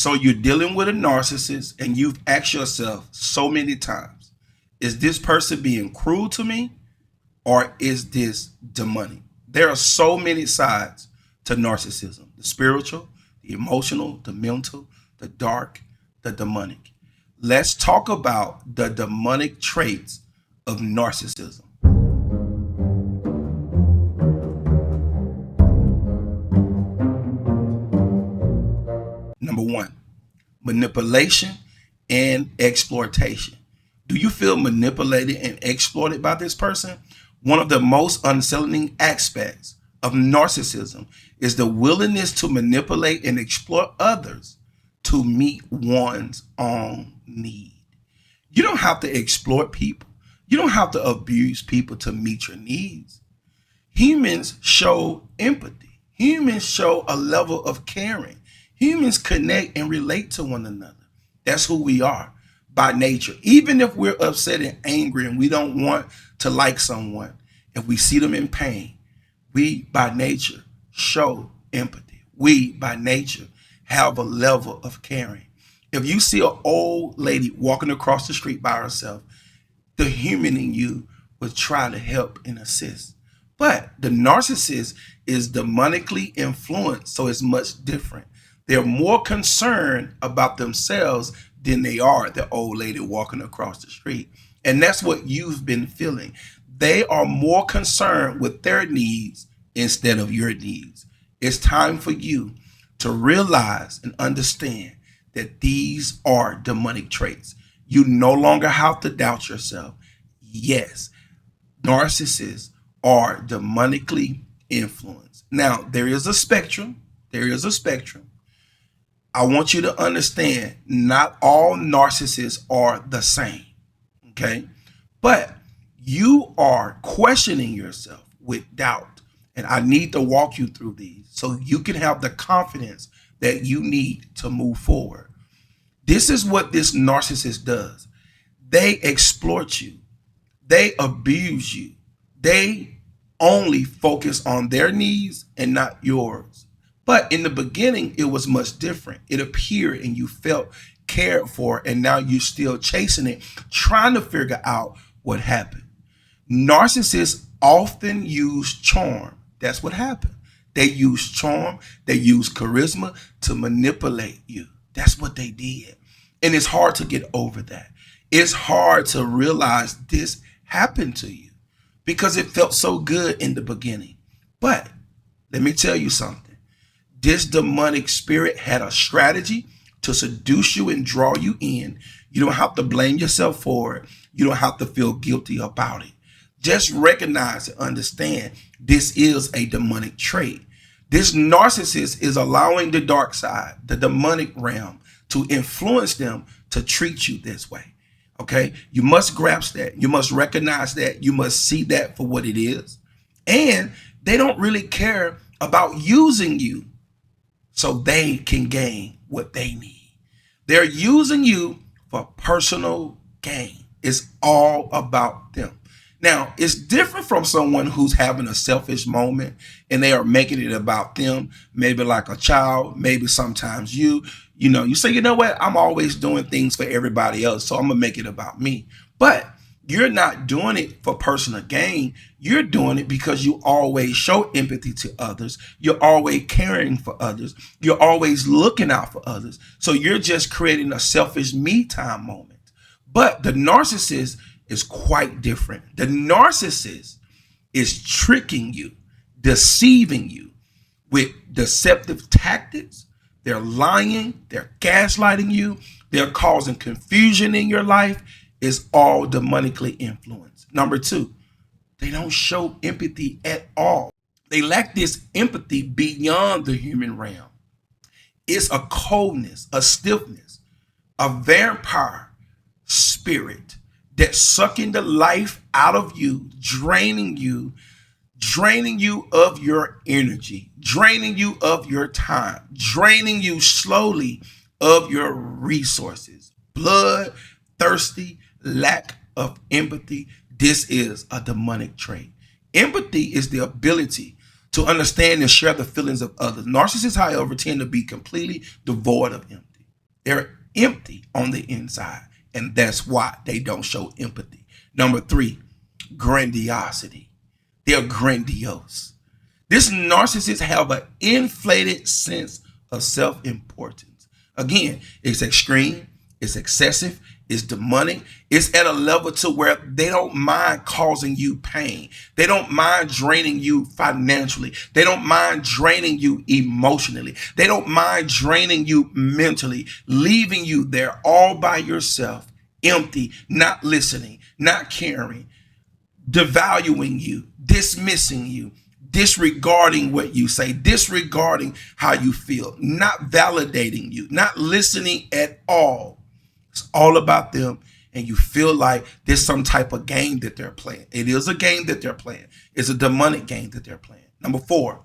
So you're dealing with a narcissist and you've asked yourself so many times, is this person being cruel to me or is this demonic? There are so many sides to narcissism: the spiritual, the emotional, the mental, the dark, the demonic. Let's talk about the demonic traits of narcissism. Number one, manipulation and exploitation. Do you feel manipulated and exploited by this person? One of the most unsettling aspects of narcissism is the willingness to manipulate and exploit others to meet one's own need. You don't have to exploit people. You don't have to abuse people to meet your needs. Humans show empathy. Humans show a level of caring. Humans connect and relate to one another. That's who we are by nature. Even if we're upset and angry and we don't want to like someone, if we see them in pain, we by nature show empathy. We by nature have a level of caring. If you see an old lady walking across the street by herself, the human in you will try to help and assist. But the narcissist is demonically influenced, so it's much different. They're more concerned about themselves than they are the old lady walking across the street. And that's what you've been feeling. They are more concerned with their needs instead of your needs. It's time for you to realize and understand that these are demonic traits. You no longer have to doubt yourself. Yes, narcissists are demonically influenced. Now, there is a spectrum. There is a spectrum. I want you to understand not all narcissists are the same, okay? But you are questioning yourself with doubt, and I need to walk you through these so you can have the confidence that you need to move forward. This is what this narcissist does. They exploit you. They abuse you. They only focus on their needs and not yours. But in the beginning, it was much different. It appeared and you felt cared for, and now you're still chasing it, trying to figure out what happened. Narcissists often use charm. That's what happened. They use charm, they use charisma to manipulate you. That's what they did. And it's hard to get over that. It's hard to realize this happened to you because it felt so good in the beginning. But let me tell you something. This demonic spirit had a strategy to seduce you and draw you in. You don't have to blame yourself for it. You don't have to feel guilty about it. Just recognize and understand this is a demonic trait. This narcissist is allowing the dark side, the demonic realm, to influence them to treat you this way. Okay? You must grasp that. You must recognize that. You must see that for what it is. And they don't really care about using you so they can gain what they need. They're using you for personal gain. It's all about them. Now, it's different from someone who's having a selfish moment and they are making it about them, maybe like a child, maybe sometimes you say, you know what, I'm always doing things for everybody else, so I'm going to make it about me. But you're not doing it for personal gain. You're doing it because you always show empathy to others. You're always caring for others. You're always looking out for others. So you're just creating a selfish me time moment. But the narcissist is quite different. The narcissist is tricking you, deceiving you with deceptive tactics. They're lying. They're gaslighting you. They're causing confusion in your life. Is all demonically influenced. Number two, they don't show empathy at all. They lack this empathy beyond the human realm. It's a coldness, a stiffness, a vampire spirit that's sucking the life out of you, draining you of your energy, draining you of your time, draining you slowly of your resources. Blood, thirsty, lack of empathy. This is a demonic trait. Empathy is the ability to understand and share the feelings of others. Narcissists, however, tend to be completely devoid of empathy. They're empty on the inside, and that's why they don't show empathy. Number 3, grandiosity. They're grandiose. This narcissist have an inflated sense of self-importance. Again, it's extreme, it's excessive, it's demonic. It's at a level to where they don't mind causing you pain. They don't mind draining you financially. They don't mind draining you emotionally. They don't mind draining you mentally, leaving you there all by yourself, empty, not listening, not caring, devaluing you, dismissing you, disregarding what you say, disregarding how you feel, not validating you, not listening at all. It's all about them, and you feel like there's some type of game that they're playing. It is a game that they're playing. It's a demonic game that they're playing. Number 4,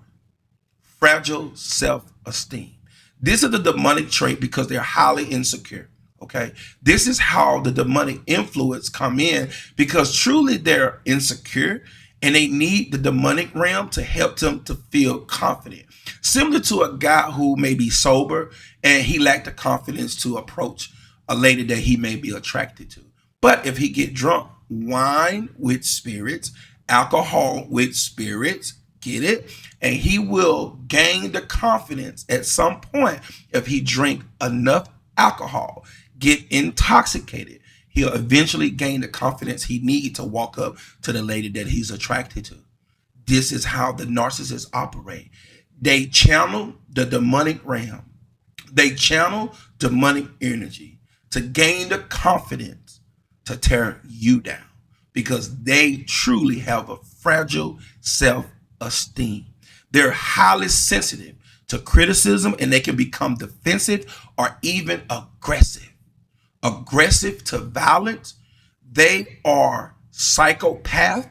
fragile self-esteem. This is the demonic trait because they're highly insecure. Okay, this is how the demonic influence come in, because truly they're insecure and they need the demonic realm to help them to feel confident. Similar to a guy who may be sober and he lacked the confidence to approach a lady that he may be attracted to. But if he get drunk, wine with spirits, alcohol with spirits, get it? And he will gain the confidence at some point if he drink enough alcohol, get intoxicated. He'll eventually gain the confidence he needs to walk up to the lady that he's attracted to. This is how the narcissists operate. They channel the demonic realm. They channel demonic energy to gain the confidence to tear you down, because they truly have a fragile self-esteem. They're highly sensitive to criticism, and they can become defensive or even aggressive. Aggressive to violence. They are psychopath.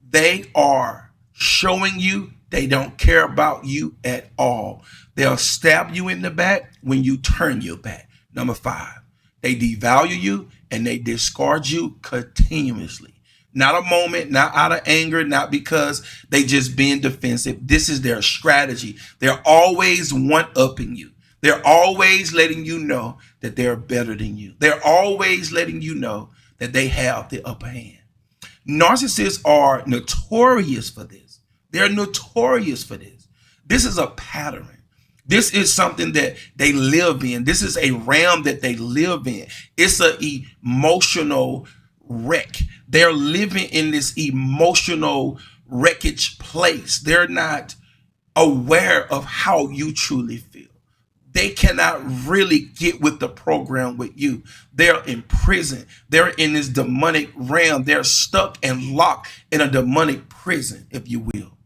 They are showing you they don't care about you at all. They'll stab you in the back when you turn your back. Number 5, they devalue you and they discard you continuously. Not a moment, not out of anger, not because they just being defensive. This is their strategy. They're always one-upping you. They're always letting you know that they're better than you. They're always letting you know that they have the upper hand. Narcissists are notorious for this. They're notorious for this. This is a pattern. This is something that they live in. This is a realm that they live in. It's an emotional wreck. They're living in this emotional wreckage place. They're not aware of how you truly feel. They cannot really get with the program with you. They're in prison. They're in this demonic realm. They're stuck and locked in a demonic prison, if you will.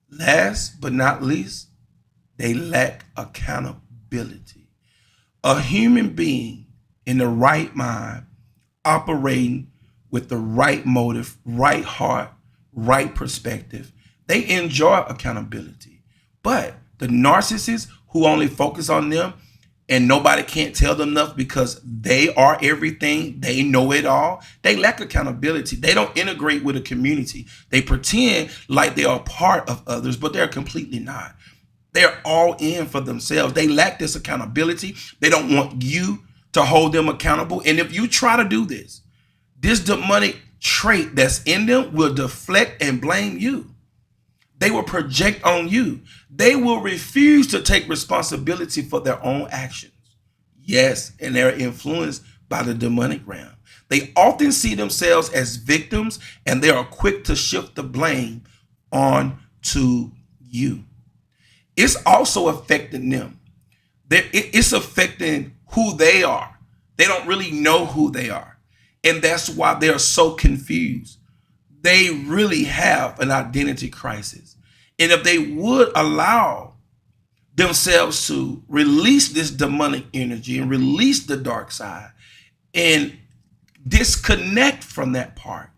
Last but not least, they lack accountability. A human being in the right mind, operating with the right motive, right heart, right perspective, they enjoy accountability. But the narcissists who only focus on them and nobody can't tell them enough because they are everything, they know it all, they lack accountability. They don't integrate with a community. They pretend like they are part of others, but they're completely not. They're all in for themselves. They lack this accountability. They don't want you to hold them accountable. And if you try to do this, this demonic trait that's in them will deflect and blame you. They will project on you. They will refuse to take responsibility for their own actions. Yes, and they're influenced by the demonic realm. They often see themselves as victims, and they are quick to shift the blame on to you. It's also affecting them. It's affecting who they are. They don't really know who they are. And that's why they're so confused. They really have an identity crisis. And if they would allow themselves to release this demonic energy and release the dark side and disconnect from that part,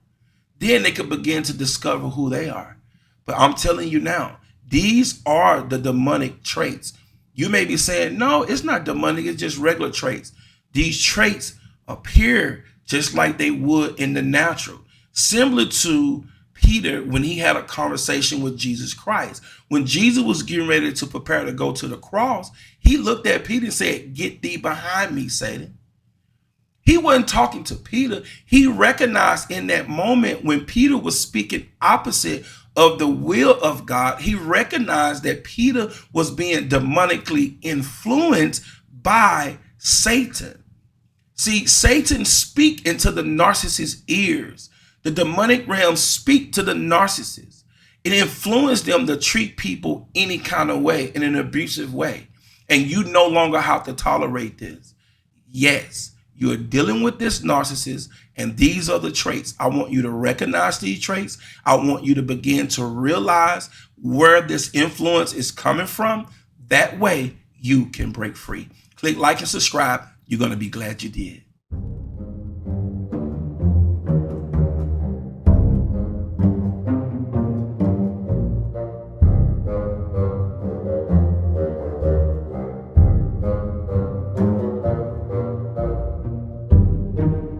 then they could begin to discover who they are. But I'm telling you now, these are the demonic traits. You may be saying, no, it's not demonic, it's just regular traits. These traits appear just like they would in the natural, similar to Peter when he had a conversation with Jesus Christ. When Jesus was getting ready to prepare to go to the cross, he looked at Peter and said, "Get thee behind me, Satan." He wasn't talking to Peter. He recognized in that moment when Peter was speaking opposite of the will of God, he recognized that Peter was being demonically influenced by Satan. See, Satan speak into the narcissist's ears. The demonic realm speak to the narcissist. It influenced them to treat people any kind of way, in an abusive way. And you no longer have to tolerate this. Yes, you're dealing with this narcissist, and these are the traits. I want you to recognize these traits. I want you to begin to realize where this influence is coming from. That way you can break free. Click like and subscribe. You're going to be glad you did.